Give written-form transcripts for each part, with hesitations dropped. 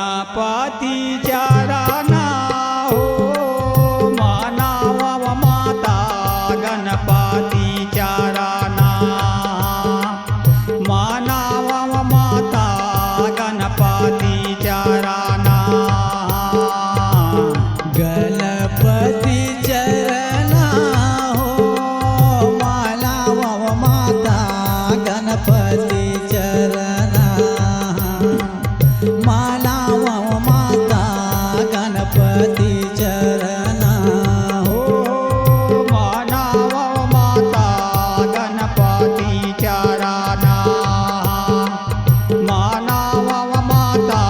गणपतीच्या राना हो मानावा माता गणपतीच्या राना मानावा माता गणपतीच्या राना गणपती चरणा हो मानावा माता गणपती चरणा मानावा माता गणपती चरणा हो मानावा माता गणपतीच्या राना मानावा माता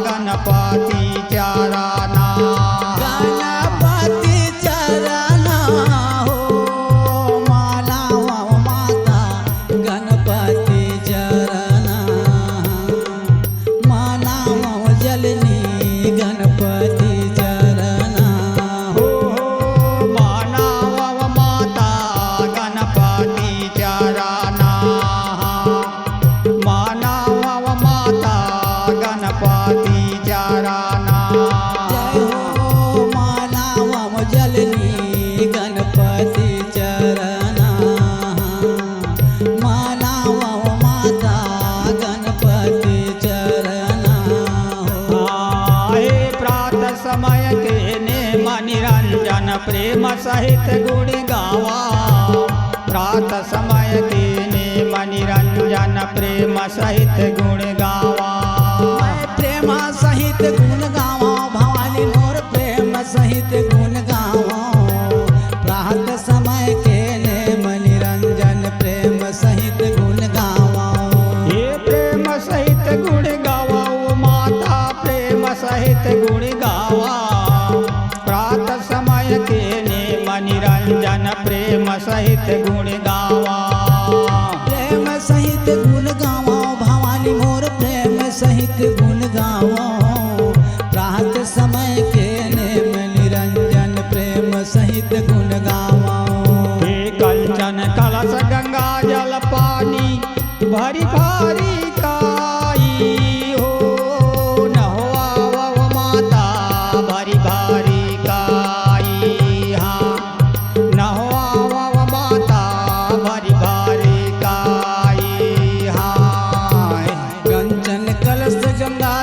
गणपतीच्या राना गणपती चरणा हो मानावा माता गणपती चरणा मानावा जलनी गणपती चरणा हो मानावा माता गणपतीच्या राना मानावा माता गणपतीच्या राना जय हो मानावा जलनी गणपती चरणा मानावा माता गणपती चरणा हो हे प्रात समय केने निरंजन प्रेम सहित गुण गावा प्रात समय केने निरंजन प्रेम सहित गुण गावा मैं प्रेम सहित गुण गावा भवानी मोर प्रेम सहित गुण गावा प्रात समय के नेम निरंजन प्रेम सहित गुण गावा हे प्रेम सहित गुण गावा ओ माता प्रेम सहित गुण गावा प्रात समय केने निरंजन प्रेम सहित गुण गावा प्रेम सहित गुण गावा भवानी मोर प्रेम सहित गुण गावा प्रात समय के नेम निरंजन प्रेम सहित गुण गावा हे कंचन कलश गंगा जल पानी भरी भारी काई हो नहवा माता भरी भारी काई हाँ नहवा माता भरी भारी काई हाँ कंचन कलश गंगा